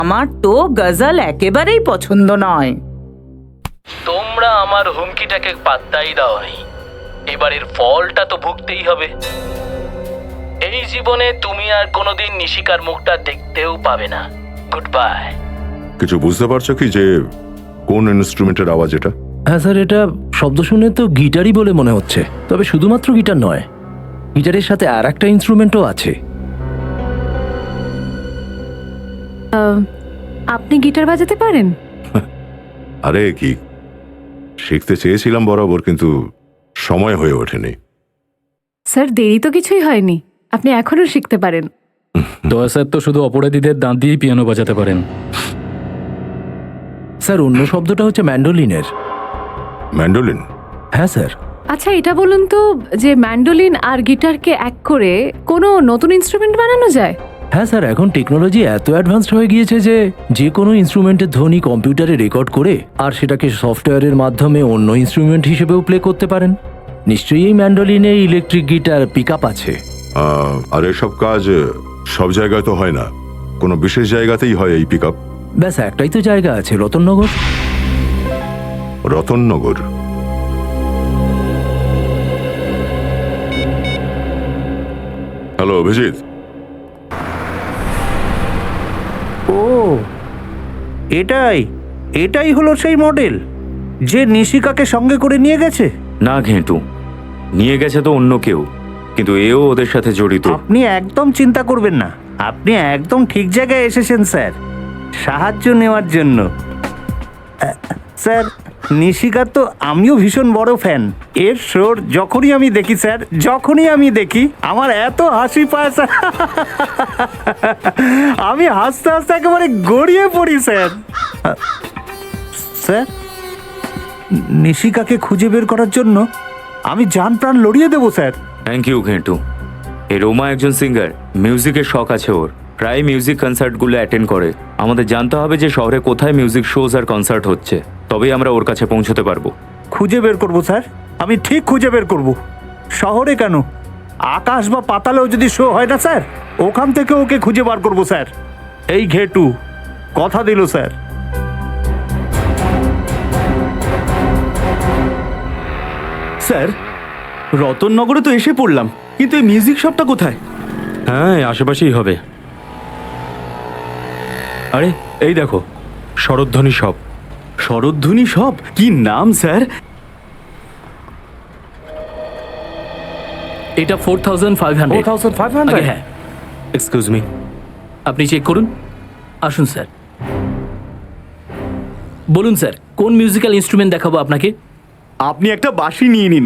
আমার তো গজল একেবারেই পছন্দ নয়। তোমরা আমার হুমকিটাকে পাত্তাই দাওনি, এবারের ফলটা তো ভুগতেই হবে। এই জীবনে তুমি আর কোনোদিন নিশিকার মুখটা দেখতেও পাবে না। Good by. কিছু বুঝতে পারছো কি যে কোন ইনস্ট্রুমেন্টের আওয়াজ এটা? হ্যাঁ স্যার, এটা শব্দ শুনে তো গিটারই বলে মনে হচ্ছে। তবে শুধুমাত্র গিটার নয়, গিটারের সাথে আর একটা ইনস্ট্রুমেন্টও আছে। আপনি গিটার বাজাতে পারেন? আরে কি, শিখতে চেয়েছিলাম বরাবর, কিন্তু সময় হয়ে ওঠেনি। স্যার দেরি তো কিছুই হয়নি, আপনি এখনো শিখতে পারেন। দয়া স্যার তো শুধু অপরাধীদের দাঁত দিয়েই পিয়ানো বাজাতে পারেন। স্যার অন্য শব্দটা হচ্ছে ম্যান্ডোলিনের। ম্যান্ডোলিন? হ্যাঁ স্যার। আচ্ছা এটা বলুন তো, যে ম্যান্ডোলিন আর গিটারকে এক করে কোনো নতুন ইনস্ট্রুমেন্ট বানানো যায়? হ্যাঁ স্যার, এখন টেকনোলজি এত অ্যাডভান্সড হয়ে গিয়েছে যে যে কোনো ইনস্ট্রুমেন্টের ধ্বনি কম্পিউটারে রেকর্ড করে আর সেটাকে সফটওয়্যারের মাধ্যমে অন্য ইনস্ট্রুমেন্ট হিসেবেও প্লে করতে পারেন। নিশ্চয়ই এই ম্যান্ডোলিনে ইলেকট্রিক গিটার পিক আপ আছে। আর এসব কাজ সব জায়গায় তো হয় না, কোনো বিশেষ জায়গাতেই হয় এই পিক আপ। ব্যাস একটাই তো জায়গা আছে, রতননগর। রতননগর? হ্যালো অভিজিৎ। ও এটাই এটাই হলো সেই মডেল যে নিশিকাকে সঙ্গে করে নিয়ে গেছে? না ঘেঁটু, নিয়ে গেছে তো অন্য কেউ, কিন্তু এও ওদের সাথে জড়িত। আপনি একদম চিন্তা করবেন না, আপনি একদম ঠিক জায়গায় এসেছেন স্যার, সাহায্য নেওয়ার জন্য। স্যার নিশিকার তো আমিও ভীষণ বড় ফ্যান। এর শোর যখনই আমি দেখি স্যার, যখনই আমি দেখি আমার এত হাসি পায় স্যার, আমি হাসতে হাসতে একেবারে গড়িয়ে পড়ি স্যার। স্যার নিশিকাকে খুঁজে বের করার জন্য আমি জান প্রাণ লড়িয়ে দেবো স্যার। Thank you ঘেঁটু। এই রোমা একজন সিঙ্গার, মিউজিকের শখ আছে ওর, প্রায় মিউজিক কনসার্টগুলো অ্যাটেন্ড করে। আমাদের জানতে হবে যে শহরে কোথায় মিউজিক শোজ আর কনসার্ট হচ্ছে, তবেই আমরা ওর কাছে পৌঁছতে পারবো। খুঁজে বের করবো স্যার, আমি ঠিক খুঁজে বের করব। শহরে কেন, আকাশ বা পাতালেও যদি শো হয় না স্যার, ওখান থেকে ওকে খুঁজে বার করবো স্যার। এই ঘেটু কথা দিল স্যার। স্যার রতননগরে তো এসে পড়লাম, কিন্তু এই মিউজিক শপটা কোথায়? হ্যাঁ, আশেপাশেই হবে। আরে এই দেখো, শরৎধ্বনি শপ। শরৎধ্বনি শপ? কি নাম স্যার? এটা 4500। 4500? আগে হ্যাঁ, এক্সকিউজ মি, আপনি চেক করুন। আসুন স্যার। বলুন স্যার, কোন মিউজিক্যাল ইনস্ট্রুমেন্ট দেখাবো আপনাকে? আপনি একটা বাঁশি নিয়ে নিন,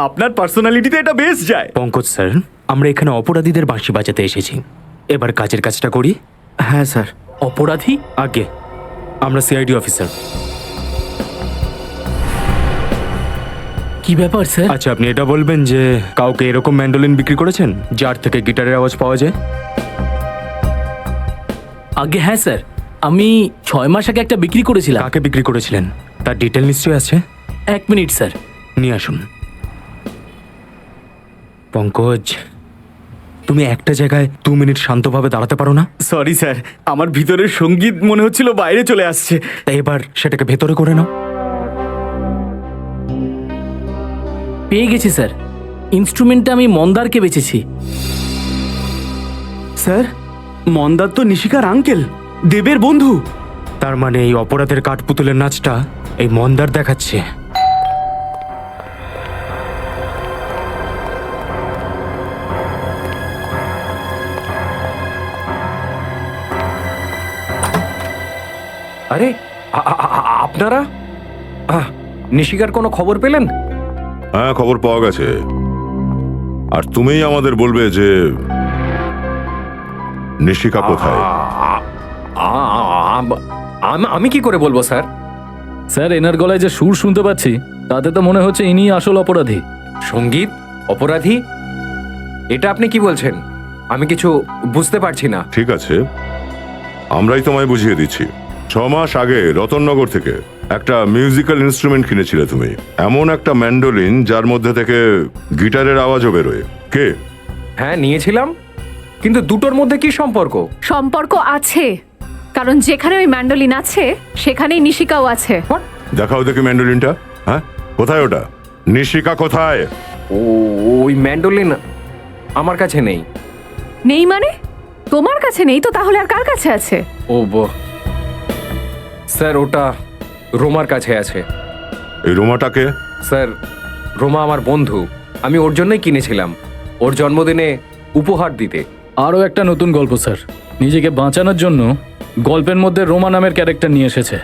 আপনার পার্সোনালিটিতে এটা বেশ যায়। পঙ্কজ স্যার, আমরা এখানে অপরাধীদের বাঁশি বাজাতে এসেছি। এবার কাজের কাজটা করি। হ্যাঁ স্যার। অপরাধী? আগে আমরা সিআইডি অফিসার। কি ব্যাপার স্যার? আচ্ছা, আপনি এটা বলবেন যে কাউকে এরকম ম্যান্ডোলিন বিক্রি করেছেন যার থেকে গিটারের আওয়াজ পাওয়া যায়? আগে হ্যাঁ স্যার, আমি 6 মাস আগে একটা বিক্রি করেছিলাম। কাকে বিক্রি করেছিলেন তার ডিটেল নিশ্চয়ই আছে। 1 মিনিট স্যার। নিয়ে আসুন। পঙ্কজ, তুমি একটা জায়গায় 2 মিনিট শান্তভাবে দাঁড়াতে পারো না? সরি স্যার, আমার ভিতরের সঙ্গীত মনে হচ্ছিল বাইরে চলে আসছে। তাই এবার সেটাকে ভেতরে করে নাও। পেয়ে গেছি স্যার, ইনস্ট্রুমেন্টটা আমি মন্দারকে বেচেছি। স্যার মন্দার তো নিশিকার আঙ্কেল, দেবের বন্ধু। তার মানে এই অপরাধের কাঠপুতুলের নাচটা এই মন্দার দেখাচ্ছে। আরে আপনারা নিশিকার কোনো খবর পেলেন? হ্যাঁ, খবর পাওয়া গেছে। আর তুমিই আমাদের বলবে যে নিশিকা কোথায়। আমি কি করে বলবো স্যার? স্যার, এনার গলায় যে সুর শুনতে পাচ্ছি তাতে তো মনে হচ্ছে ইনি আসল অপরাধী। সঙ্গীত অপরাধী? এটা আপনি কি বলছেন? আমি কিছু বুঝতে পারছি না। ঠিক আছে, আমরাই তোমায় বুঝিয়ে দিচ্ছি। 6 মাস আগে রতননগর থেকে একটা মিউজিক্যাল ইনস্ট্রুমেন্ট কিনেছিলে তুমি, এমন একটা ম্যান্ডোলিন যার মধ্যে থেকে গিটারের আওয়াজও বেরোয়। কে? হ্যাঁ নিয়েছিলাম, কিন্তু দুটোর মধ্যে কি সম্পর্ক? সম্পর্ক আছে। কারণ যেখানে ওই ম্যান্ডোলিন আছে সেখানেই নিশিকাও আছে। দেখাও দেখি ম্যান্ডোলিনটা। হ্যাঁ, কোথায় ওটা? নিশিকা কোথায়? ওই ম্যান্ডোলিন আমার কাছে নেই। নেই মানে? তোমার কাছে নেই তো তাহলে আর কার কাছে আছে? স্যার ওটা রোমার কাছে আছে। এই রোমাটাকে? স্যার রোমা আমার বন্ধু, আমি ওর জন্যই কিনেছিলাম, ওর জন্মদিনে উপহার দিতে। আরও একটা নতুন গল্প স্যার, নিজেকে বাঁচানোর জন্য গল্পের মধ্যে রোমা নামের ক্যারেক্টার নিয়ে এসেছে।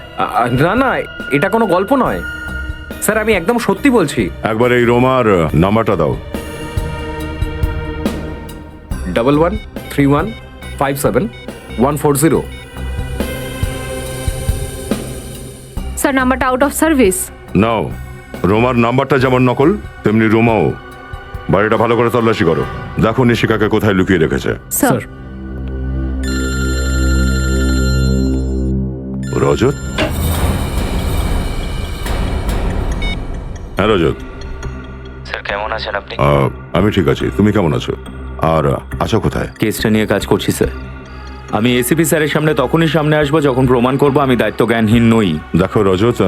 না না, এটা কোনো গল্প নয় স্যার, আমি একদম সত্যি বলছি। একবার এই রোমার নাম্বারটা দাও। 113157 140। স্যার নাম্বারটা আউট অফ সার্ভিস। নাও, রোমার নাম্বারটা যেমন নকল তেমনি রোমাও। বাড়িটা ভালো করে তল্লাশি করো, দেখো নিশিকাকে কোথায় লুকিয়ে রেখেছে। স্যার রজত? হ্যাঁ রজত। স্যার কেমন আছেন আপনি? আমি ঠিক আছি, তুমি কেমন আছো? আর আছো কোথায়? কেসটা নিয়ে কাজ করছি স্যার। আমি এসিপি স্যারের সামনে তখনই সামনে আসবো যখন প্রমাণ করবো আমি দায়িত্ব জ্ঞানহীন নই। দেখো রজত,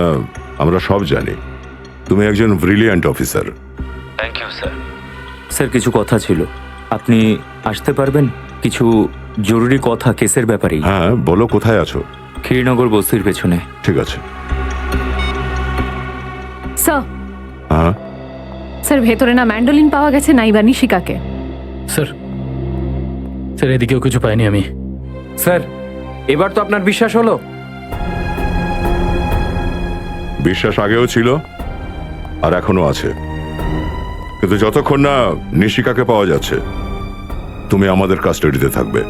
আমরা সব জানি তুমি একজন brilliant officer. Thank you sir. Sir কিছু কথা ছিল, আপনি আসতে পারবেন? কিছু জরুরি কথা কেসের ব্যাপারেই। হ্যাঁ বলো, কোথায় আছো? ক্ষীরনগর বস্তির পেছনে। ঠিক আছে। স্যার, হ্যাঁ স্যার ভেতরে না ম্যান্ডোলিন পাওয়া গেছে নাইবা নিশিকাকে। স্যার স্যার এদিকেও কিছু পাইনি আমি। স্যার এবার তো আপনার বিশ্বাস হলো? বিশ্বাস আগেও ছিল আর এখনো আছে, কিন্তু যতক্ষণ না নিশিকাকে পাওয়া যাচ্ছে তুমি আমাদের কাস্টাডিতে থাকবে।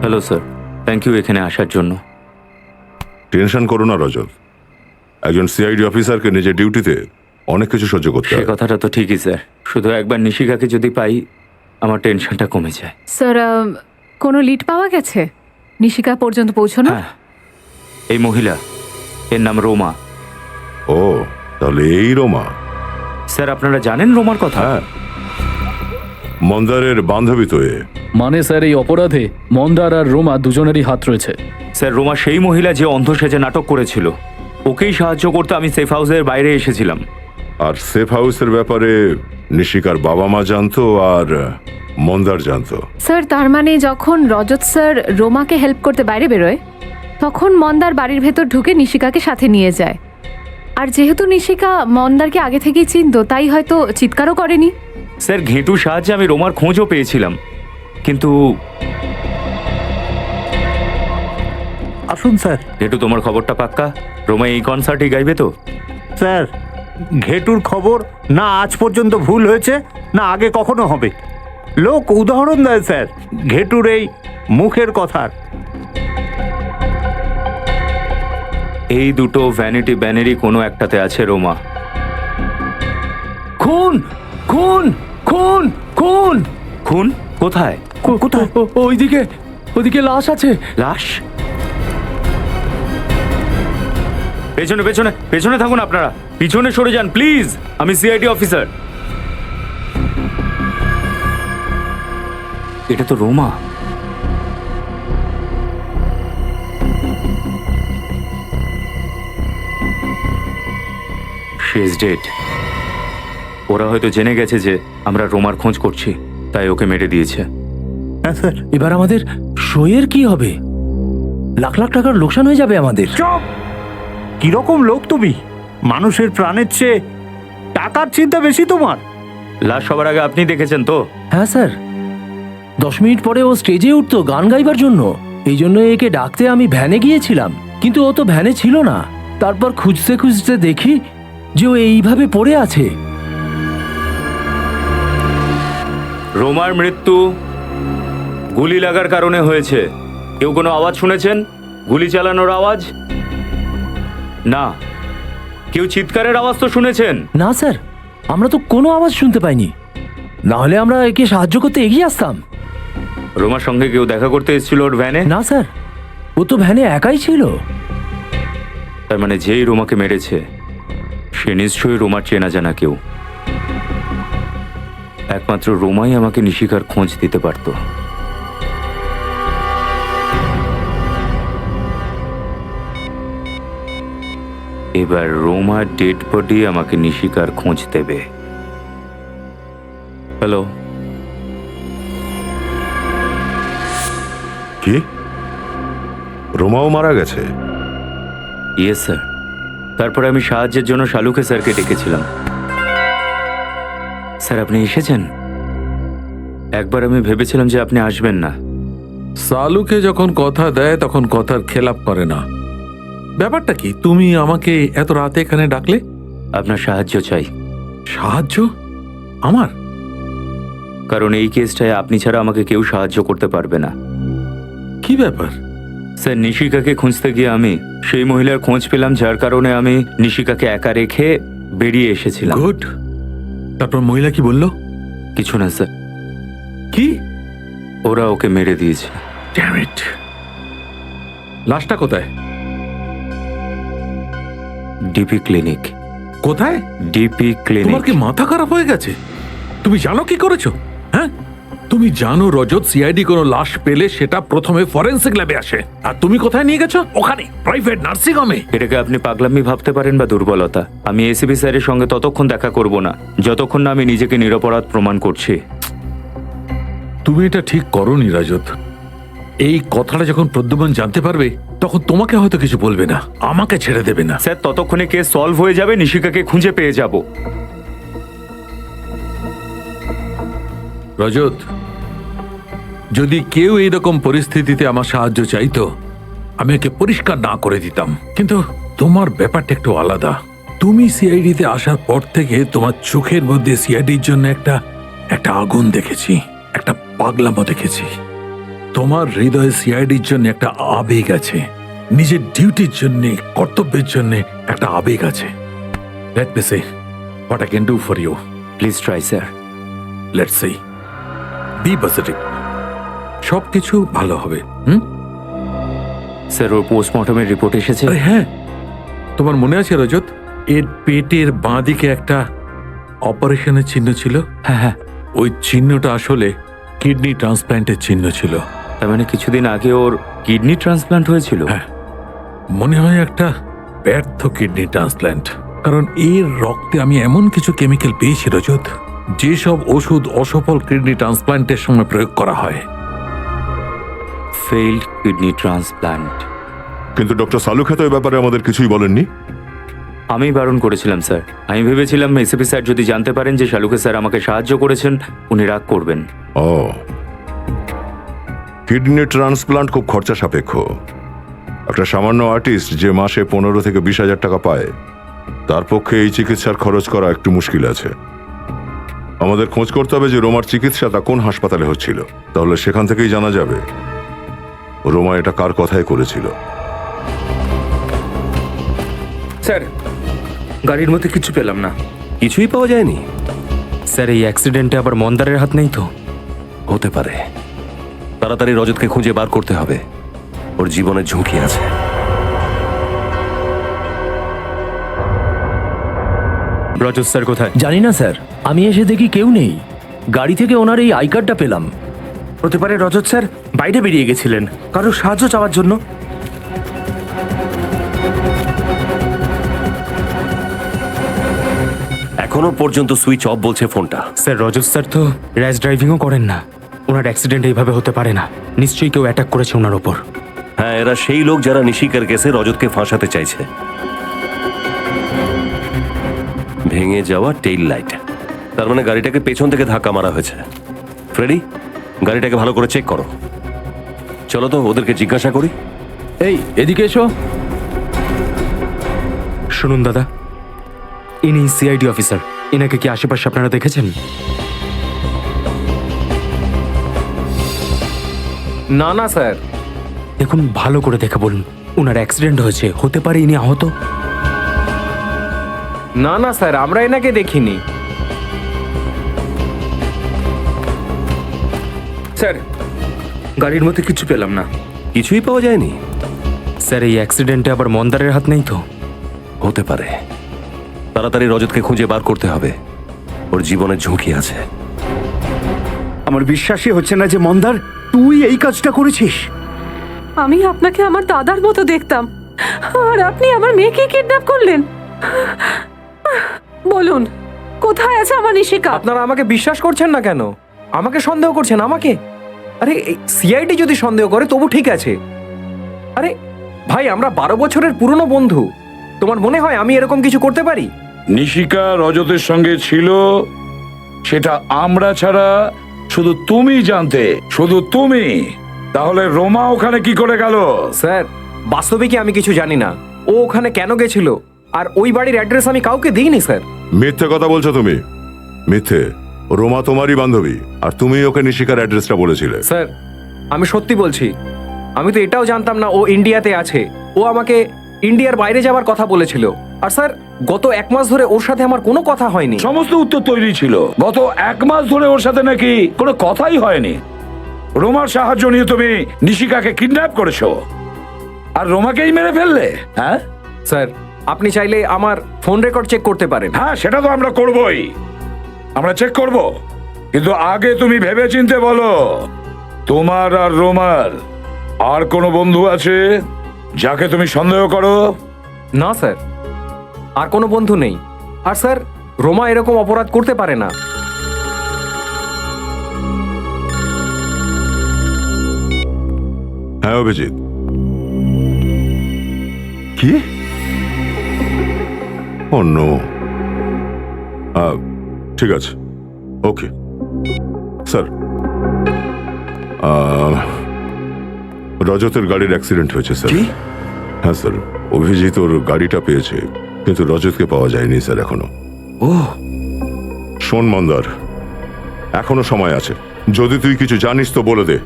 হ্যালো স্যার, থ্যাংক ইউ এখানে আসার জন্য। টেনশন করো না রজত, একজন সিআইডি অফিসারকে নিজের ডিউটিতে অনেক কিছু সহ্য করতে সে হয়। কথাটা তো ঠিকই স্যার, শুধু একবার নিশিকাকে যদি পাই আমার টেনশনটা কমে যায়। স্যার কোনো লিড পাওয়া গেছে নিশিকা পর্যন্ত পৌঁছানো? হ্যাঁ, এই মহিলা, এর নাম রোমা। ও, তাহলে এই রোমা। স্যার আপনারা জানেন রোমার কথা? হ্যাঁ, মন্দারের বান্ধবী তো এ। মানে স্যার এই অপরাধে মন্দার আর রোমা দুজনেরই হাত রয়েছে। স্যার রোমা সেই মহিলা যে অন্ধ সেজে নাটক করেছিল, ওকেই সাহায্য করতে আমি সেফ হাউসের বাইরে এসেছিলাম। আর সেফ হাউসের ব্যাপারে নিশিকার বাবা মা জানতো আর মন্দার জানতো। স্যার তার মানে যখন রজত স্যার রোমাকে হেল্প করতে বাইরে বেরোয় তখন মন্দার বাড়ির ভেতর ঢুকে নিশিকাকে সাথে নিয়ে যায়। আর যেহেতু নিশিকা মন্দারকে আগে থেকেই চিনতো তাই হয়তো চিৎকারও করেনি। স্যার ঘেঁটুর সাহায্যে আমি রোমার খোঁজও পেয়েছিলাম, কিন্তু আসুন স্যার। ঘেঁটু তোমার খবরটা পাক্কা? রোমা এই কনসার্টই গাইবে তো? স্যার ঘেটুর খবর না আজ পর্যন্ত ভুল হয়েছে না আগে কখনো হবে। লোক উদাহরণ দেয় স্যার ঘেটুর এই মুখের কথার। এই দুটো ভ্যানিটি ব্যানেরই কোনো একটাতে আছে রোমা। খুন খুন খুন খুন খুন? কোথায়? কোথায়? ওইদিকে, ওইদিকে লাশ আছে। লাশ? পেছনে পেছনে পেছনে থাকুন আপনারা, পিছনে সরে যান প্লিজ, আমি সিআইডি অফিসার। এটা তো রোমা। She is dead. ওরা হয়তো জেনে গেছে যে আমরা রোমার খোঁজ করছি, তাই ওকে মেরে দিয়েছে। হ্যাঁ স্যার। এবার আমাদের শোয়ের কি হবে? লাখ লাখ টাকার লোকসান হয়ে যাবে আমাদের। চুপ! কিরকম লোক তুমি? মানুষের প্রাণের চেয়ে টাকার চিন্তা বেশি তোমার। লাশ সবার আগে আপনি দেখেছেন তো? হ্যাঁ স্যার, 10 মিনিট পরে ও স্টেজে উঠতো গান গাইবার জন্য। এই জন্য একে ডাকতে আমি ভ্যানে গিয়েছিলাম, কিন্তু ও তো ভ্যানে ছিল না। তারপর খুঁজতে খুঁজতে দেখি যে ও এইভাবে পড়ে আছে। রোমার মৃত্যু গুলি লাগার কারণে হয়েছে। কেউ কোনো আওয়াজ শুনেছেন? গুলি চালানোর আওয়াজ? না। কেউ চিৎকারের আওয়াজ তো শুনেছেন? না স্যার, আমরা তো কোনো আওয়াজ শুনতে পাইনি, না হলে আমরা একে সাহায্য করতে এগিয়ে আসতাম। রোমার সঙ্গে কেউ দেখা করতে এসেছিল ওর ভ্যানে? না স্যার, ও তো ভ্যানে একাই ছিল। তার মানে যেই রোমাকে মেরেছে সে নিশ্চয়ই রোমার চেনা জানা কেউ। একমাত্র রোমাই আমাকে নিশিকার খোঁজ দিতে পারত। এবার রোমার ডেড বডি আমাকে নিশিকার খোঁজ দেবে। হ্যালো, কি রোমাও মারা গেছে? Yes sir. তারপরে আমি সাহায্যের জন্য শালুকে স্যারকে ডেকেছিলাম। স্যার আপনি এসেছেন? একবার আমি ভেবেছিলাম যে আপনি আসবেন না। সালুকে যখন কথা দেয় তখন কথার খেলাপ করে না। ব্যাপারটা কি, তুমি আমাকে এত রাতে এখানে ডাকলে? আপনার সাহায্য চাই। সাহায্য? আমার? কারণ এই কেসটায় আপনি ছাড়া আমাকে কেউ সাহায্য করতে পারবে না। কি ব্যাপার? স্যার নিশিকাকে খুঁজতে গিয়ে আমি সেই মহিলার খোঁজ পেলাম, যার কারণে আমি নিশিকাকে একা রেখে বেরিয়ে এসেছিলাম। গুড। তারপর মহিলা কি বললো? কিছু না স্যার। কি? ওরা ওকে মেরে দিয়েছে। Damn it. লাশটা কোথায়? DP clinic. কোথায়? DP clinic. তোমার কি মাথা খারাপ হয়ে গেছে? তুমি জানো কি করেছো? হ্যাঁ, তুমি জানো রজত, সিআইডি কোনো লাশ পেলে সেটা প্রথমে ফরেনসিক ল্যাবে আসে, আর তুমি কোথায় নিয়ে গেছো? ওখানে প্রাইভেট নার্সিং হোমে। এটাকে আপনি পাগলামি ভাবতে পারেন বা দুর্বলতা। আমি এসিপি স্যারের সঙ্গে ততক্ষণ দেখা করব না যতক্ষণ না আমি নিজেকে নিরপরাধ প্রমাণ করছি। তুমি এটা ঠিক করোনি রাজত। এই কথাটা যখন প্রদ্যুম্ন জানতে পারবে তখন তোমাকে হয়তো কিছু বলবে না, আমাকে ছেড়ে দেবে না। স্যার ততক্ষণে কেস সলভ হয়ে যাবে, নিশিকাকে খুঁজে পেয়ে যাব। রজত, যদি কেউ এইরকম পরিস্থিতিতে আমার সাহায্য চাইতো আমি একে পরিষ্কার না করে দিতাম, কিন্তু তোমার ব্যাপারটা একটু আলাদা। তুমি সিআইডিতে আসার পর থেকে তোমার চোখের মধ্যে সিআইডির জন্য একটা আগুন দেখেছি, একটা পাগলামো দেখেছি। তোমার হৃদয়ে সিআইডির জন্য একটা আবেগ আছে, নিজের ডিউটির জন্য, কর্তব্যের জন্য একটা আবেগ আছে। Let me say what I can do for you. Please try sir. Let's see, be positive, সবকিছু ভালো হবে। স্যার ওর পোস্টমর্টমের রিপোর্ট এসেছে? আরে হ্যাঁ, তোমার মনে আছে রজত, এর পেটের বাঁ দিকে একটা অপারেশনের চিহ্ন ছিল? হ্যাঁ হ্যাঁ। ওই চিহ্নটা আসলে কিডনি ট্রান্সপ্ল্যান্টের চিহ্ন ছিল। তার মানে কিছুদিন আগে ওর কিডনি ট্রান্সপ্ল্যান্ট হয়েছিল? হ্যাঁ, মনে হয় একটা ব্যর্থ কিডনি ট্রান্সপ্ল্যান্ট। কারণ এর রক্তে আমি এমন কিছু কেমিক্যাল পেয়েছি রজত, যেসব ওষুধ অসফল কিডনি ট্রান্সপ্ল্যান্টের সময় প্রয়োগ করা হয়। Failed kidney transplant. কিন্তু ডক্টর সালুখা তো এই ব্যাপারে আমাদের কিছুই বলেননি। আমি বারণ করেছিলাম স্যার। আমি ভেবেছিলাম এসিপি স্যার যদি জানতে পারেন যে শালুকে স্যার আমাকে সাহায্য করেছেন উনি রাগ করবেন। ও, কিডনি ট্রান্সপ্লান্ট খুব খরচা সাপেক্ষ। একটা সামান্য আর্টিস্ট যে মাসে 15 থেকে 20 হাজার টাকা পায়, তার পক্ষে এই চিকিৎসার খরচ করা একটু মুশকিল আছে। আমাদের খোঁজ করতে হবে যে রোমার চিকিৎসাটা কোন হাসপাতালে হচ্ছিল, তাহলে সেখান থেকেই জানা যাবে রোমা এটা কার কথায় করেছিল। স্যার, গাড়ির মধ্যে কিছু পেলাম না। কিছুই পাওয়া যায়নি? স্যার এই অ্যাক্সিডেন্টে আবার মন্দারের হাত নেই তো? হতে পারে। তাড়াতাড়ি রজতকে খুঁজে বার করতে হবে, ওর জীবনের ঝুঁকি আছে। রজত স্যার কোথায়? জানি না স্যার, আমি এসে দেখি কেউ নেই। গাড়ি থেকে ওনার এই আই কার্ডটা পেলাম। হতে পারে রজত স্যার বাইরে বেরিয়ে গেছিলেন কারো সাহায্য চাওয়ার জন্য। এখনো পর্যন্ত সুইচ অফ বলছে ফোনটা। স্যার রজত স্যার তো র্যাশ ড্রাইভিংও করেন না, ওনার অ্যাক্সিডেন্ট এইভাবে হতে পারে না। নিশ্চয়ই কেউ অ্যাটাক করেছে ওনার ওপর। হ্যাঁ, এরা সেই লোক যারা নিশিকার কেসে রজতকে ফাঁসাতে চাইছে। ভেঙে যাওয়া টেইল লাইট, তার মানে গাড়িটাকে পেছন থেকে ধাক্কা মারা হয়েছে। ফ্রেডি, গাড়িটাকে ভালো করে চেক করো। চলো তো ওদেরকে জিজ্ঞাসা করি। এই এদিকে এসো। শুনুন দাদা, ইনি সিআইডি অফিসার। এনাকে কি আশেপাশে আপনারা দেখেছেন? না না স্যার। দেখুন, ভালো করে দেখে বলুন। ওনার অ্যাক্সিডেন্ট হয়েছে, হতে পারে ইনি আহত। না না স্যার, আমরা এনাকে দেখিনি। স্যার, গাড়ির মধ্যে কিছু পেলাম না। কিছুই পাওয়া যায়নি? স্যার, এই অ্যাক্সিডেন্টে আবার মন্দারের হাত নেই তো? হতে পারে। তাড়াতাড়ি রজতকে খুঁজে বার করতে হবে, ওর জীবনের ঝুঁকি আছে। আমার বিশ্বাসই হচ্ছে না যে মন্দার তুই এই কাজটা করেছিস। আমি আপনাকে আমার দাদার মতো দেখতাম, আর আপনি আমার মেয়েকে কিডন্যাপ করলেন। বলুন, কোথায় আছে আমার নিশিকা? আপনারা আমাকে বিশ্বাস করছেন না কেন? আমাকে সন্দেহ করছেন? আমাকে? আরে সিআইডি যদি সন্দেহ করে তবু ঠিক আছে। আরে ভাই, আমরা 12 বছরের পুরনো বন্ধু। তোমার মনে হয় আমি এরকম কিছু করতে পারি? নিশিকা রজতের সঙ্গে ছিল, সেটা আমরা ছাড়া শুধু তুমি জানতে, শুধু তুমি। তাহলে রোমা ওখানে কি করে গেল? স্যার, বাস্তবে কি আমি কিছু জানি না। ও ওখানে কেন গেছিল আর ওই বাড়ির অ্যাড্রেস আমি কাউকে দিইনি স্যার। মিথ্যে কথা বলছো তুমি, মিথ্যে। রোমা তোমারই বান্ধবী, আর তুমি ওকে নিশিকার অ্যাড্রেসটা বলেছিলে। স্যার, আমি সত্যি বলছি। আমি তো এটাও জানতাম না ও ইন্ডিয়াতে আছে। ও আমাকে ইন্ডিয়ার বাইরে যাওয়ার কথা বলেছিল। আর স্যার, গত 1 মাস ধরে ওর সাথে আমার কোনো কথা হয়নি। সমস্ত উত্তর তৈরি ছিল। গত 1 মাস ধরে ওর সাথে নাকি কোনো কথাই হয়নি। রোমার সাহায্য নিয়ে তুমি নিশিকাকে কিডন্যাপ করেছো, আর রোমাকেই মেরে ফেললে। হ্যাঁ স্যার, আপনি চাইলে আমার ফোন রেকর্ড চেক করতে পারেন। হ্যাঁ, সেটা তো আমরা করবই, আমরা চেক করব। কিন্তু আগে তুমি ভেবে চিনতে বলো, তোমার আর রোমার আর কোনো বন্ধু আছে যাকে তুমি সন্দেহ করো? না স্যার, আর কোনো বন্ধু নেই। আর স্যার, রোমা এরকম অপরাধ করতে পারে না। হ্যাঁ অভিজিৎ। কি? অন্য ঠিক আছে, ওকে স্যার। রজতের গাড়ির অ্যাক্সিডেন্ট হয়েছে স্যার। হ্যাঁ স্যার, অভিজিৎ ওর গাড়িটা পেয়েছে, কিন্তু রজতকে পাওয়া যায়নি স্যার এখনো। শোন মন্দার, এখনো সময় আছে। যদি তুই কিছু জানিস তো বলে দে।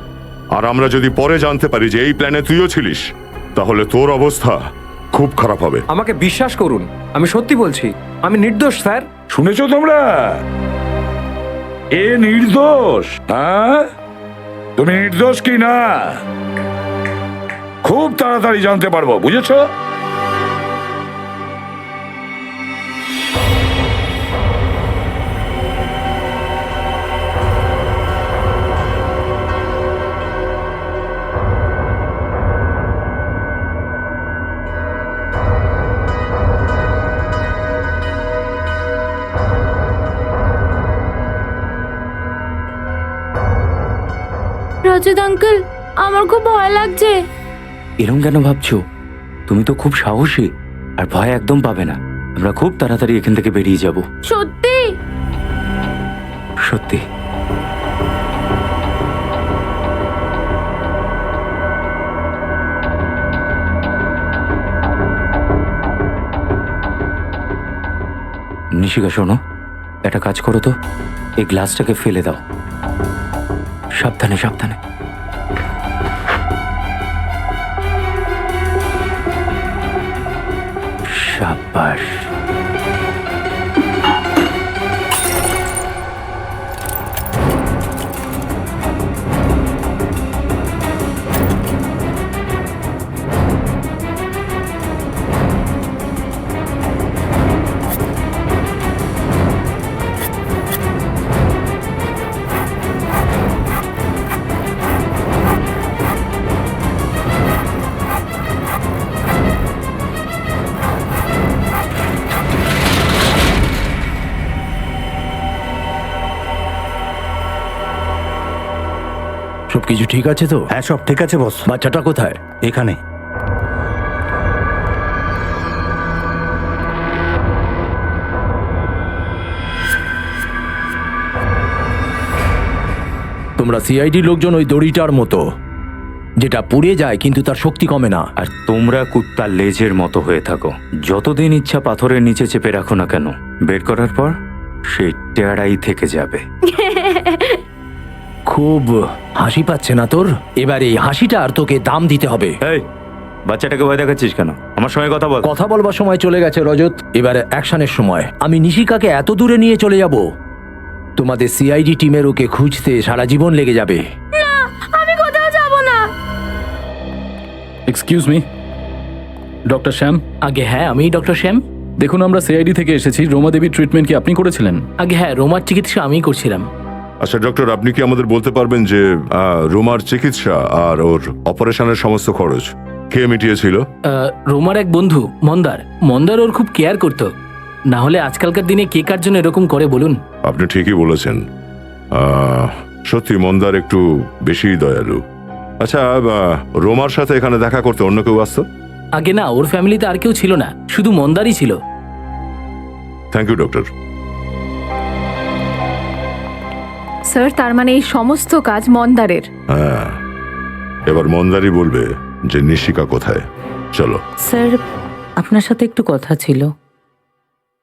আর আমরা যদি পরে জানতে পারি যে এই প্ল্যানে তুইও ছিলিস, তাহলে তোর অবস্থা খুব খারাপ হবে। আমাকে বিশ্বাস করুন, আমি সত্যি বলছি। আমি নির্দোষ স্যার। শুনেছো তোমরা? এ নির্দোষ। হ্যাঁ, তুমি নির্দোষ কি না খুব তাড়াতাড়ি জানতে পারবো, বুঝেছো? রজত আঙ্কেল, আমার খুব ভয় লাগছে। এরম কেন ভাবছো? তুমি তো খুব সাহসী, আর ভয় একদম পাবে না। আমরা খুব তাড়াতাড়ি এখান থেকে বেরিয়ে যাব। সত্যি? সত্যি। নিশিকা শোনো, একটা কাজ করো তো, এই গ্লাসটাকে ফেলে দাও। সাবধানে সাবধানে। শাবাশ। সবকিছু ঠিক আছে তো? হ্যাঁ, সব ঠিক আছে বস। বাচ্চাটা কোথায়? এখানে। তোমরা সিআইডি লোকজন ওই দড়িটার মতো, যেটা পুড়ে যায় কিন্তু তার শক্তি কমে না। আর তোমরা কুত্তার লেজের মতো হয়ে থাকো। যতদিন ইচ্ছা পাথরের নিচে চেপে রাখো না কেন, বের করার পর সেই টেরাই থেকে যাবে। খুব হাসি পাচ্ছে না তোর? এবার এই হাসিটা আর তোকে দাম দিতে হবে। এই বাচ্চাটাকে ভয় দেখাচ্ছিস কেন? আমার সঙ্গে কথা বল। কথা বলবার সময় চলে গেছে রজত, এবারে অ্যাকশনের সময়। আমি নিশিকাকে এত দূরে নিয়ে চলে যাব, তোমাদের সিআইডি টিমের ওকে খুঁজতে সারা জীবন লেগে যাবে। আমি কোথাও যাব না। এক্সকিউজ মি, ডক্টর শ্যাম। আগে হ্যাঁ, আমি ডক্টর শ্যাম। দেখুন, আমরা সিআইডি থেকে এসেছি। রোমা দেবীর ট্রিটমেন্ট কি আপনি করেছিলেন? আগে হ্যাঁ, রোমার চিকিৎসা আমিই করছিলাম। আচ্ছা ডক্টর, আপনি কি আমাদের বলতে পারবেন যে রোমার চিকিৎসা আর ওর অপারেশনের সমস্ত খরচ কে মিটিয়েছিল? রোমার এক বন্ধু মন্দার ওর খুব কেয়ার করতো। না হলে আজকালকার দিনে কে কার জন্য এরকম করে বলুন? আপনি ঠিকই বলেছেন, সত্যি মন্দার একটু বেশি দয়ালু। আচ্ছা, রোমার সাথে এখানে দেখা করতে অন্য কেউ আসতো? আগে না, ওর ফ্যামিলিতে আর কেউ ছিল না, শুধু মন্দারই ছিল। Thank you doctor. স্যার, তার মানে এই সমস্ত কাজ মন্দারের? হ্যাঁ, এবার মন্দারই বলবে যে নিশিকা কোথায়। চলো। স্যার, আপনার সাথে একটু কথা ছিল।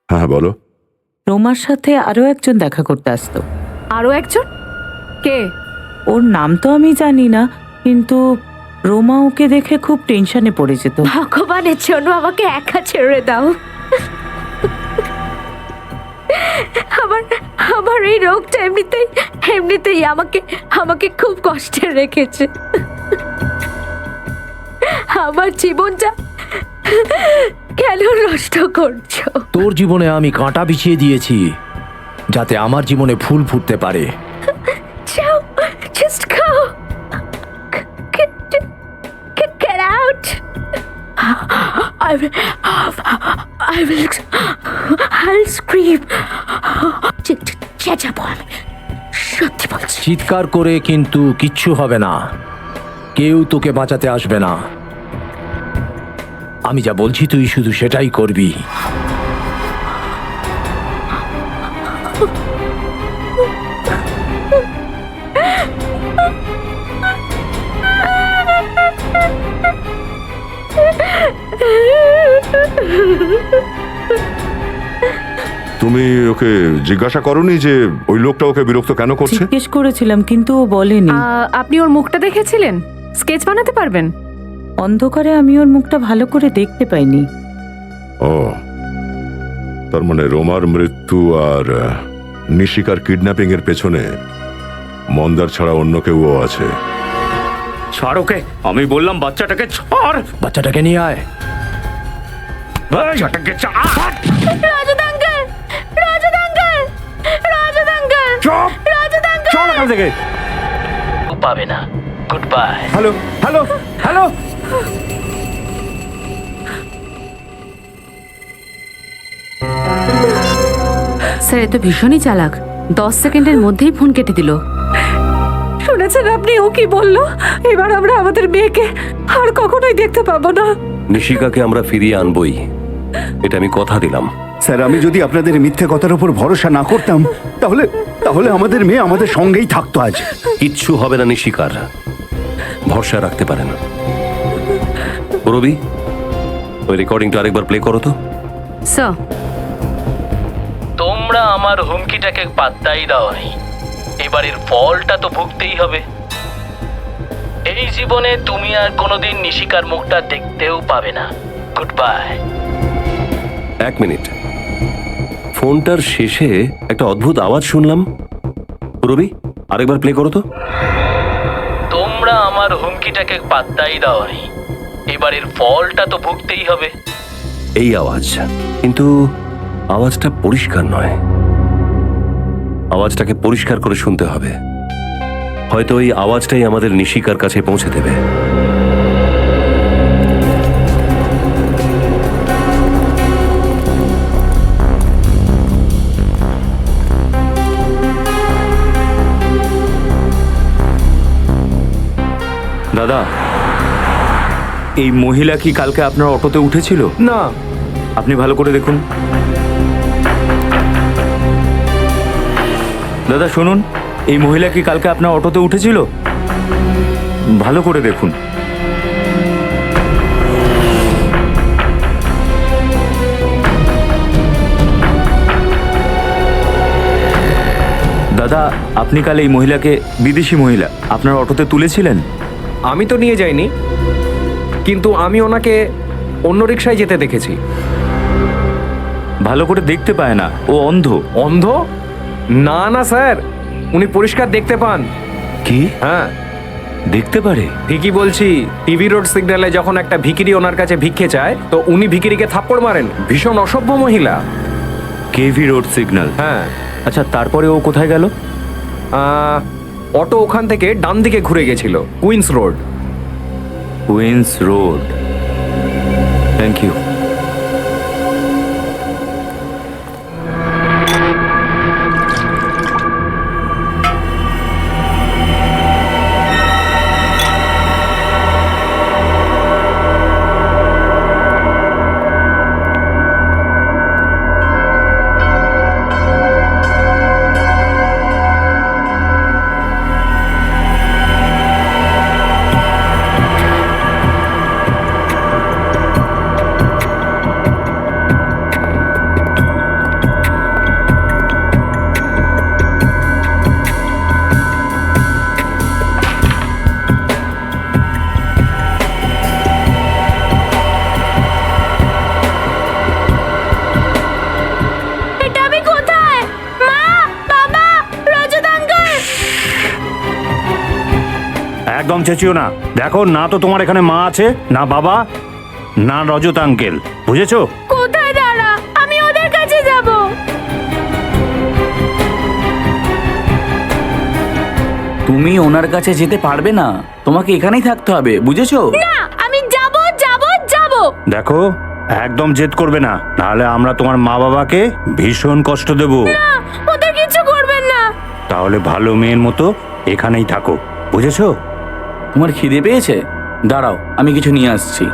হ্যাঁ বলো। রোমার সাথে আরো একজন দেখা করতে আসতো। আরো একজন? কে? ওর নাম তো আমি জানি না, কিন্তু রোমা ওকে দেখে খুব টেনশনে পড়ে যেত। ভগবানের জন্য আমাকে একা ছেড়ে দাও। আমার এই রোগটা এমনিতেই আমাকে খুব কষ্টে রেখেছে। আমার জীবনটা কেন নষ্ট করছো? তোর জীবনে আমি কাঁটা বিছিয়ে দিয়েছি যাতে আমার জীবনে ফুল ফুটতে পারে। যাও, just go. Get out. I'll scream. চেঁচাবো আমি, সত্যি বলছি। চিৎকার করে কিন্তু কিচ্ছু হবে না, কেউ তোকে বাঁচাতে আসবে না। আমি যা বলছি তুই শুধু সেটাই করবি। তুমি ওকে জিজ্ঞাসা করোনি যে ওই লোকটা ওকে বিরক্ত কেন করছে? জিজ্ঞেস করেছিলাম কিন্তু ও বলেনি। আপনি ওর মুখটা দেখেছিলেন? স্কেচ বানাতে পারবেন? অন্ধকারে আমি ওর মুখটা ভালো করে দেখতে পাইনি। ও, তার মানে রোমার মৃত্যু আর নিশিকার কিডন্যাপিং এর পেছনে মন্দার ছাড়া অন্য কেউ আছে। ছাড় ওকে, আমি বললাম বাচ্চাটাকে ছাড়। বাচ্চাটাকে নিয়ে আয়। বাচ্চাটাকে ছাড়। চল এখান থেকে। পাবে না। Good bye. Hello hello hello. Sir, এ তো ভীষণই চালাক, 10 সেকেন্ডের মধ্যেই ফোন কেটে দিল। শুনেছেন আপনি ও কি বললো? এবার আমরা আমাদের মেয়েকে আর কখনোই দেখতে পাবো না। নিশিকাকে আমরা ফিরিয়ে আনবই, এটা আমি কথা দিলাম। স্যার, আমি যদি আপনাদের মিথ্যে কথার উপর ভরসা না করতাম তাহলে আমাদের মেয়ে আমাদের সঙ্গেই থাকতো আজ। কিচ্ছু হবে না নিশিকার, ভরসা রাখতে পারেন। রবি, ওই রেকর্ডিংটা আরেকবার প্লে করো তো। স্যার, তোমরা আমার হুমকিটাকে পাত্তাই দাওনি, এবারের ফলটা তো ভুগতেই হবে। এই জীবনে তুমি আর কোনোদিন নিশিকার মুখটা দেখতেও পাবে না। Good by. 1 মিনিট, ফোনটার শেষে একটা অদ্ভুত আওয়াজ শুনলাম। রবি, আরেকবার প্লে করো তো। তোমরা আমার হুমকিটাকে পাত্তাই দাওনি, এবারের ফলটা তো ভুগতেই হবে। এই আওয়াজ, কিন্তু আওয়াজটা পরিষ্কার নয়। আওয়াজটাকে পরিষ্কার করে শুনতে হবে, হয়তো এই আওয়াজটাই আমাদের নিশিকার কাছে পৌঁছে দেবে। দাদা, এই মহিলা কি কালকে আপনার অটোতে উঠেছিল? না। আপনি ভালো করে দেখুন। দাদা শুনুন, এই মহিলা কি কালকে আপনার অটোতে উঠেছিল? ভালো করে দেখুন। দাদা, আপনি কাল এই মহিলাকে, বিদেশি মহিলা, আপনার অটোতে তুলেছিলেন? আমি তো নিয়ে যাইনি, কিন্তু আমি ওনাকে অন্য রিক্সায় যেতে দেখেছি। ভালো করে দেখতে পায় না, ও অন্ধ। অন্ধ? না না স্যার, উনি পরিষ্কার দেখতে পান। কি? হ্যাঁ, দেখতে পারে? ঠিকই বলছি। টিভি রোড সিগন্যালে যখন একটা ভিখিরি ওনার কাছে ভিক্ষে চায়, তো উনি ভিখিরিকে থাপ্পড় মারেন। ভীষণ অসভ্য মহিলা। KV road signal? হ্যাঁ। আচ্ছা, তারপরে ও কোথায় গেল? অটো ওখান থেকে ডান দিকে ঘুরে গেছিল, Queens road. Queens road. Thank you. একদম চেঁচিও না। দেখো, না তো তোমার এখানে মা আছে, না বাবা, না রজত আঙ্কেল, বুঝেছো? কোথায় দাঁড়া, আমি ওদের কাছে যাব। তুমি ওনার কাছে যেতে পারবে না, তোমাকে এখানেই থাকতে হবে, বুঝেছো? না, আমি যাব যাব যাব। দেখো, একদম জেদ করবে না, নাহলে আমরা তোমার মা বাবাকে ভীষণ কষ্ট দেব। না, ওদের কিছু করবেন না। তাহলে ভালো মেয়ের মতো এখানেই থাকো, বুঝেছো? তোমার খিদে পেয়েছে? দাঁড়াও, আমি কিছু নিয়ে আসছি।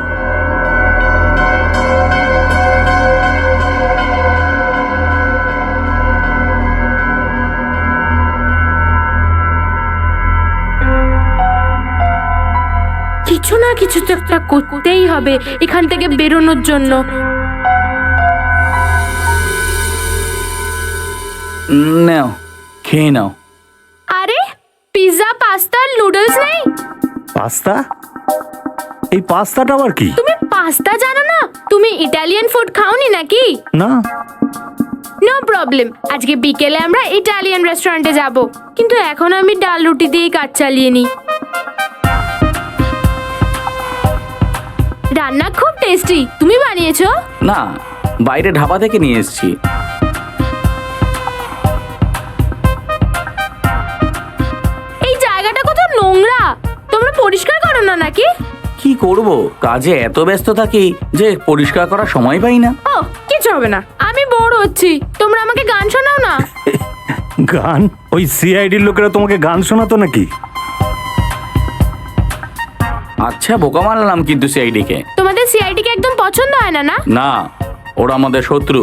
কিছু না কিছু তো একটা করতেই হবে এখান থেকে বেরোনোর জন্য। নাও, খেয়ে নাও। আরে, পিৎজা, পাস্তা, নুডলস নেই? পাস্তা? এই পাস্তাটা আবার কি? তুমি পাস্তা জানো না? তুমি ইটালিয়ান ফুড খাওনি নাকি? না। নো প্রবলেম, আজকে বিকেলে আমরা ইটালিয়ান রেস্টুরেন্টে যাব, কিন্তু এখন আমি ডাল রুটি দিয়ে কাজ চালিয়ে নিই। রান্না খুব টেস্টি। তুমি বানিয়েছো? না, বাইরে ধাবা থেকে নিয়ে এসেছি। এই জায়গাটা কত নোংরা, তোমরা পরিষ্কার করো না নাকি? কি করব, কাজে এত ব্যস্ত থাকি যে পরিষ্কার করার সময় পাই না। ও, কিছু হবে না, আমি বোর হচ্ছি, তোমরা আমাকে গান শোনাও না। গান? ওই সিআইডির লোকেরা তোমাকে গান শোনাতো নাকি? আচ্ছা, বোকা মানলাম, কিন্তু সিআইডি কে। তোমাদের সিআইডি কে একদম পছন্দ হয় না? না না, ওরা আমাদের শত্রু।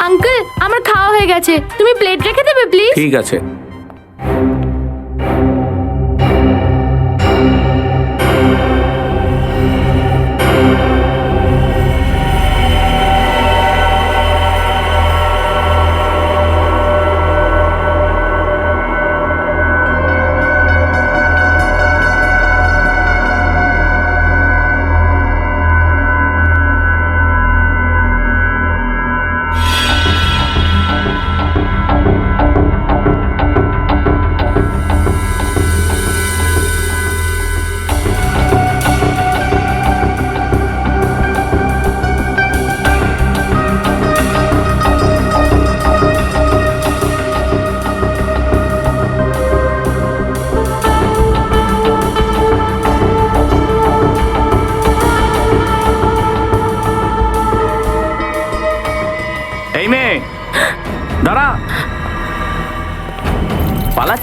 আঙ্কেল, আমার খাওয়া হয়ে গেছে, তুমি প্লেট রেখে দেবে প্লিজ? ঠিক আছে।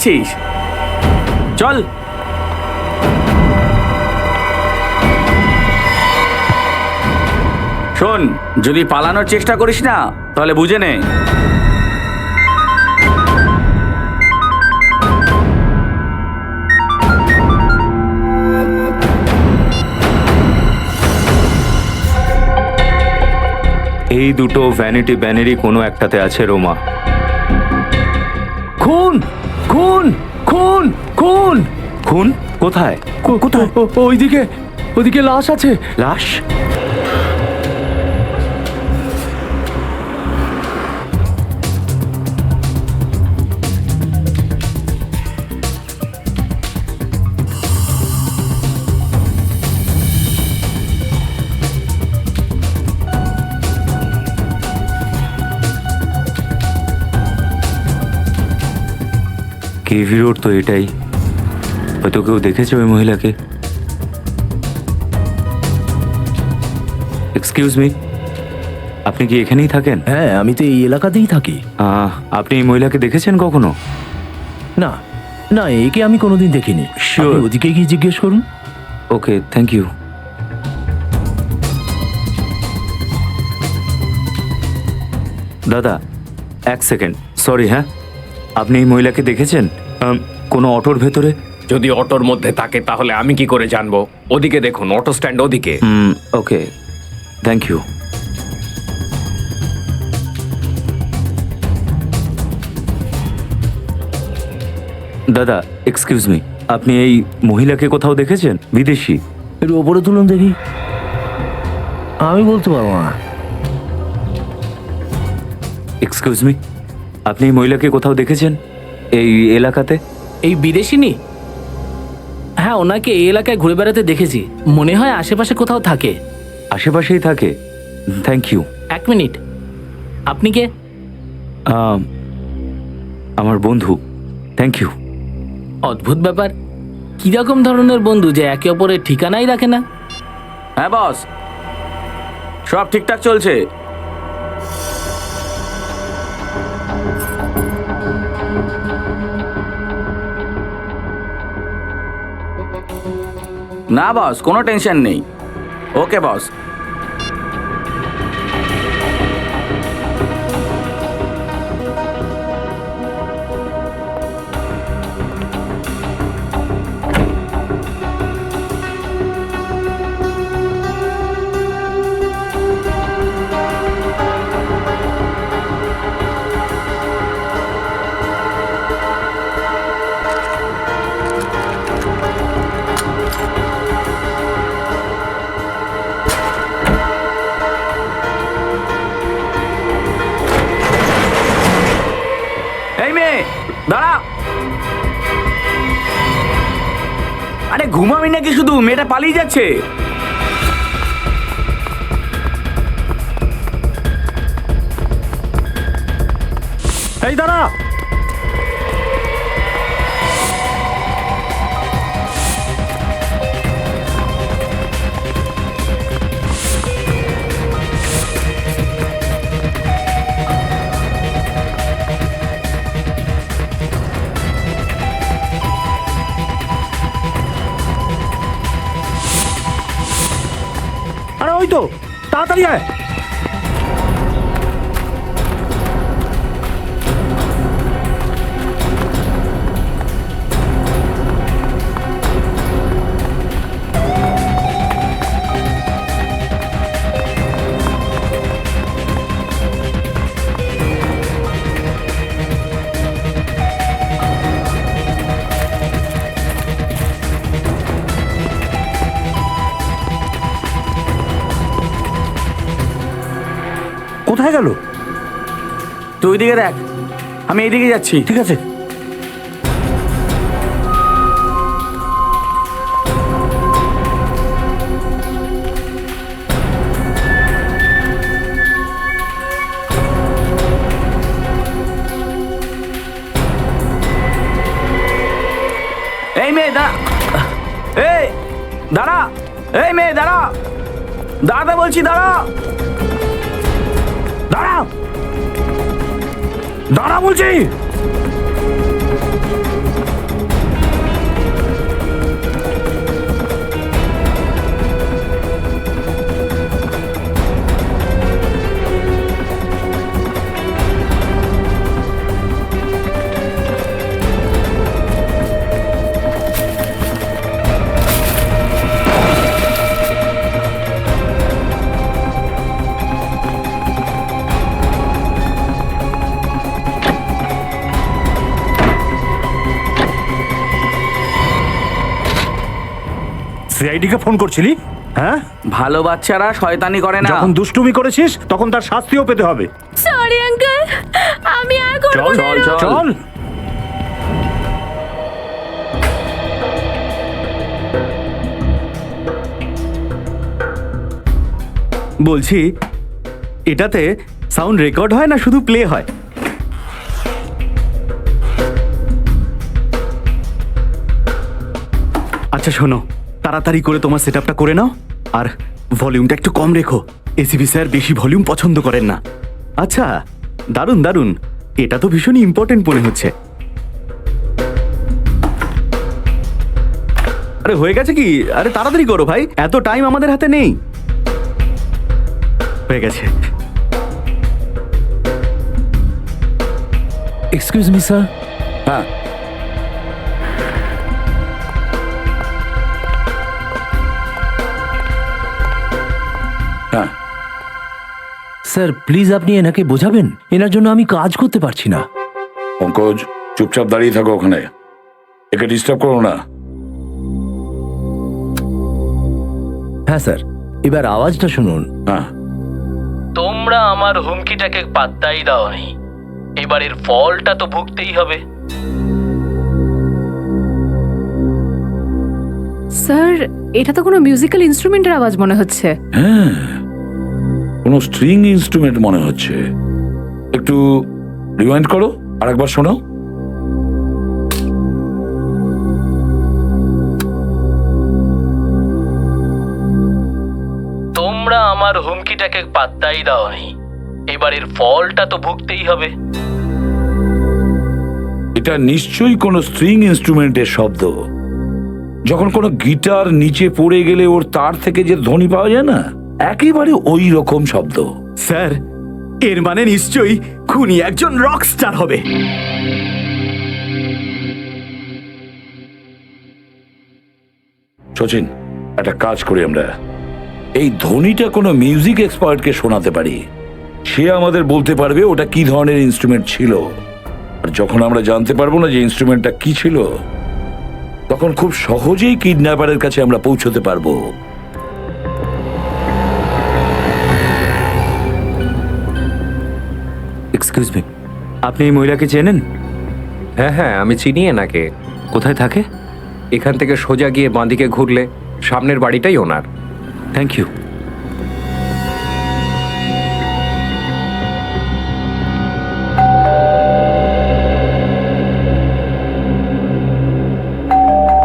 পালাচ্ছিস? চল। শোন, যদি পালানোর চেষ্টা করিস না তাহলে বুঝে নে এই দুটো ভ্যানিটি ব্যানেরই কোনো একটাতে আছে রোমা। খুন খুন খুন খুন খুন কোথায়? কোথায়? ওইদিকে, ওইদিকে লাশ আছে। লাশ? কেভি রোড তো এটাই। হয়তো কেউ দেখেছে ওই মহিলাকে। এক্সকিউজ মি, আপনি কি এখানেই থাকেন? হ্যাঁ, আমি তো এই এলাকাতেই থাকি। আপনি এই মহিলাকে দেখেছেন কখনো? না না, একে আমি কোনোদিন দেখিনি। Sure. আপনি ওদিকে গিয়ে জিজ্ঞেস করুন। ওকে, থ্যাংক ইউ। দাদা, এক সেকেন্ড, সরি। হ্যাঁ, আপনি এই মহিলাকে দেখেছেন কোনো অটোর ভেতরে? যদি অটোর মধ্যে থাকে তাহলে আমি কি করে জানবো? ওদিকে দেখুন, অটো স্ট্যান্ড ওদিকে। ওকে, থ্যাংক ইউ। দাদা, এক্সকিউজ মি, আপনি এই মহিলাকে কোথাও দেখেছেন? বিদেশি? একটু ওপরে তুলুন দেখি। আমি বলতে পারবো না। এক্সকিউজ মি, আপনি এই মহিলাকে কোথাও দেখেছেন এই এলাকাতে? এই বিদেশিনী? হ্যাঁ, ওনাকে এই এলাকায় ঘুরে বেড়াতে দেখেছি। মনে হয় আশেপাশে কোথাও থাকে। আশেপাশেই থাকে? Thank you. এক মিনিট, আপনি কে? আমার বন্ধু। Thank you. অদ্ভুত ব্যাপার, কিরকম ধরনের বন্ধু যে একে অপরের ঠিকানাই রাখে না। হ্যাঁ বস, সব ঠিকঠাক চলছে। না বস, কোনো টেনশন নেই। ওকে বস। দাঁড়া। আরে ঘুমাবি নাকি শুধু? মেয়েটা পালিয়ে যাচ্ছে। এই দাঁড়া। ওই তো, তাড়াতাড়ি আয়। কোথায় গেল? তুই ওইদিকে দেখ, আমি এইদিকে যাচ্ছি। ঠিক আছে। এই মেয়ে দাঁড়া। এই দাঁড়া। এই মেয়ে দাঁড়া। দাঁড়াতে বলছি, দাঁড়া। দাঁড়া, দাঁড়া বলছি। সিআইডি কে ফোন করছিলি? হ্যাঁ, ভালো বাচ্চারা শয়তানি করে না। যখন দুষ্টুমি করেছিস তখন তার শাস্তিও পেতে হবে। সরি আঙ্কেল, আমি আর করব চল না। চল চল। বলছি, এটাতে সাউন্ড রেকর্ড হয় না শুধু প্লে হয়? আচ্ছা শোনো, তাড়াতাড়ি করে তোমার সেটআপটা করে নাও, আর ভলিউমটা একটু কম রেখো। এসিপি স্যার বেশি ভলিউম পছন্দ করেন না। আচ্ছা, দারুণ দারুণ, এটা তো ভীষণই ইম্পর্টেন্ট মনে হচ্ছে। আরে হয়ে গেছে কি? আরে তাড়াতাড়ি করো ভাই, এত টাইম আমাদের হাতে নেই। হয়ে গেছে। Excuse me sir. হ্যাঁ, হ্যাঁ, স্যার প্লিজ আপনি এনাকে বোঝাবেন, এনার জন্য আমি কাজ করতে পারছি না। পঙ্কজ চুপচাপ দাঁড়িয়ে থাকো ওখানে, একে ডিস্টার্ব করো না। হ্যাঁ স্যার, এবার আওয়াজটা শুনুন। হ্যাঁ, তোমরা আমার হুমকিটাকে পাত্তাই দাওনি, এবারের ফলটা তো ভুগতেই হবে। স্যার, এটা তো কোনো মিউজিক্যাল ইনস্ট্রুমেন্টের আওয়াজ মনে হচ্ছে। হ্যাঁ, কোনো স্ট্রিং ইনস্ট্রুমেন্ট মনে হচ্ছে। একটু রিওয়াইন্ড করো, আরেকবার শোনো। তোমরা আমার হুমকিটাকে পাত্তাই দাওনি, এবারের ফলটা তো ভুগতেই হবে। এটা নিশ্চয়ই কোনো স্ট্রিং ইনস্ট্রুমেন্টের শব্দ। যখন কোনো গিটার নিচে পড়ে গেলে ওর তার থেকে যে ধ্বনি পাওয়া যায় না, একেবারে ওই রকম শব্দ। স্যার, এর মানে নিশ্চয়ই খুনি একজন রক স্টার হবে। সচিন, একটা কাজ করি আমরা, এই ধ্বনিটা কোনো মিউজিক এক্সপার্টকে শোনাতে পারি। সে আমাদের বলতে পারবে ওটা কি ধরনের ইনস্ট্রুমেন্ট ছিল। আর যখন আমরা জানতে পারবো না যে ইনস্ট্রুমেন্টটা কি ছিল, তখন খুব সহজেই কিডন্যাপারের কাছে আমরা পৌঁছতে পারবো। এক্সকিউজ মি, আপনি এই মহিলাকে চেনেন? হ্যাঁ হ্যাঁ, আমি চিনি এনাকে। কোথায় থাকে? এখান থেকে সোজা গিয়ে বাঁদিকে ঘুরলে সামনের বাড়িটাই ওনার। Thank you.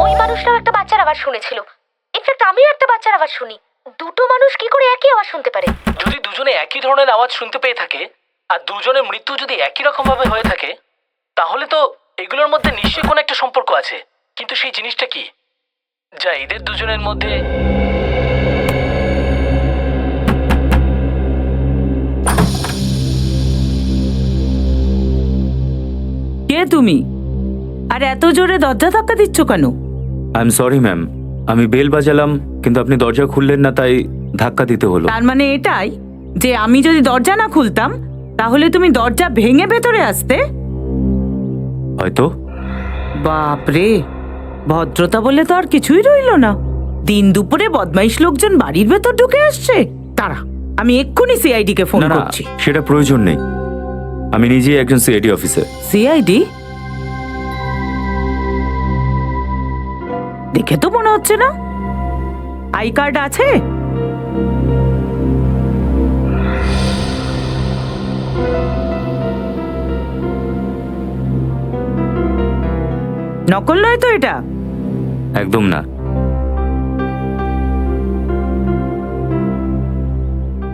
ওই মানুষটাও একটা বাচ্চার আওয়াজ শুনেছিল। ইনফ্যাক্ট আমিও একটা বাচ্চার আওয়াজ শুনি। দুটো মানুষ কি করে একই আওয়াজ শুনতে পারে? যদি দুজনে একই ধরনের আওয়াজ শুনতে পেয়ে থাকে, আর দুজনের মৃত্যু যদি একই রকম ভাবে হয়ে থাকে, তাহলে তো এগুলোর মধ্যে নিশ্চয়ই কোনো একটা সম্পর্ক আছে। কিন্তু সেই জিনিসটা কি, যা এদের দুজনের মধ্যে? কে তুমি? আর এত জোরে দরজা ধাক্কা দিচ্ছ কেন? আই এম সরি ম্যাম, আমি বেল বাজালাম কিন্তু আপনি দরজা খুললেন না, তাই ধাক্কা দিতে হলো। তার মানে এটাই যে আমি যদি দরজা না খুলতাম তাহলে তুমি দরজা ভেঙে ভেতরে আসতে? হয়তো। বাপরে, ভদ্রতা বলে তো আর কিছুই রইলো না। দিন দুপুরে বদমাইশ লোকজন বাড়ির ভেতর ঢুকে আসছে। তারা, আমি এক্ষুনি সিআইডি কে ফোন না না, করছি। সেটা প্রয়োজন নেই, আমি নিজেই একজন সিআইডি অফিসার। সিআইডি? দেখে তো মনে হচ্ছে না। আই কার্ড আছে? নকল নয় তো এটা? একদম না।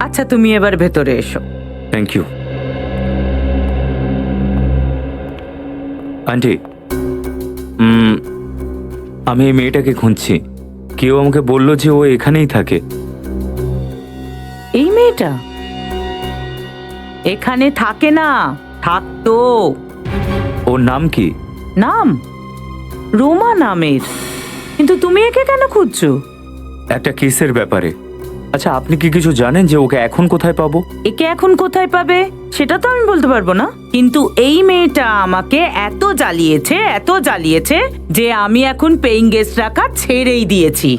আচ্ছা, তুমি এবার ভেতরে এসো। Thank you. আন্টি, আমি এই মেয়েটাকে খুঁজছি। কেউ আমাকে বলল যে ও এখানেই থাকে। এই মেয়েটা এখানে থাকে না, থাকতো। ওর নাম কি? নাম রোমা নামের। কিন্তু তুমি একে কেন খুঁজছো? একটা কেসের ব্যাপারে। আচ্ছা, আপনি কি কিছু জানেন যে ওকে এখন কোথায় পাবো? একে এখন কোথায় পাবে সেটা তো আমি বলতে পারবো না, কিন্তু এই মেয়েটা আমাকে এত জ্বালিয়েছে যে আমি এখন পেইং গেস্ট রাখা ছেড়েই দিয়েছি।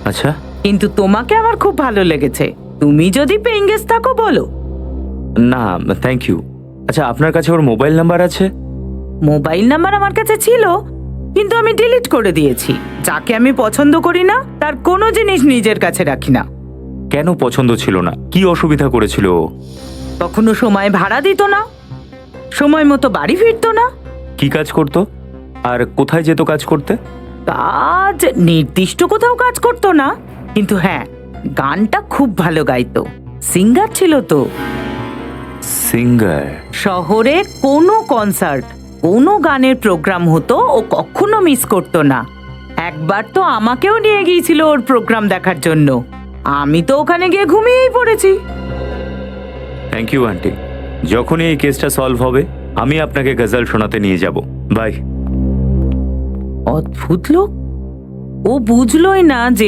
আচ্ছা, কিন্তু তোমাকে আমার খুব ভালো লেগেছে। তুমি যদি পেইং গেস্ট থাকো বলো। না থ্যাংক ইউ। আচ্ছা, আপনার কাছে ওর মোবাইল নাম্বার আছে? মোবাইল নাম্বার আমার কাছে ছিল, কিন্তু আমি ডিলিট করে দিয়েছি। যাকে আমি পছন্দ করি না তার কোনো জিনিস নিজের কাছে রাখি না। কেন পছন্দ ছিল না? কি অসুবিধা করেছিল ও? কখনো সময় ভাড়া দিত না, সময় মতো বাড়ি ফিরতো না। কি কাজ করতো আর কোথায় যেত কাজ করতে? কাজ নির্দিষ্ট কোথাও কাজ করতো না, কিন্তু হ্যাঁ, গানটা খুব ভালো গাইতো। সিঙ্গার ছিল তো। সিঙ্গার? শহরে কোনো কনসার্ট, কোনো গানের প্রোগ্রাম হতো ও কখনো মিস করতো না। একবার তো আমাকেও নিয়ে গিয়েছিল ওর প্রোগ্রাম দেখার জন্য। আমি তো ওখানে গিয়ে ঘুমিয়েই পড়েছি। Thank you aunty. যখনই এই কেসটা সলভ হবে আমি আপনাকে গজল শোনাতে নিয়ে যাব। বাই। অদ্ভুত লোক, ও বুঝলোই না যে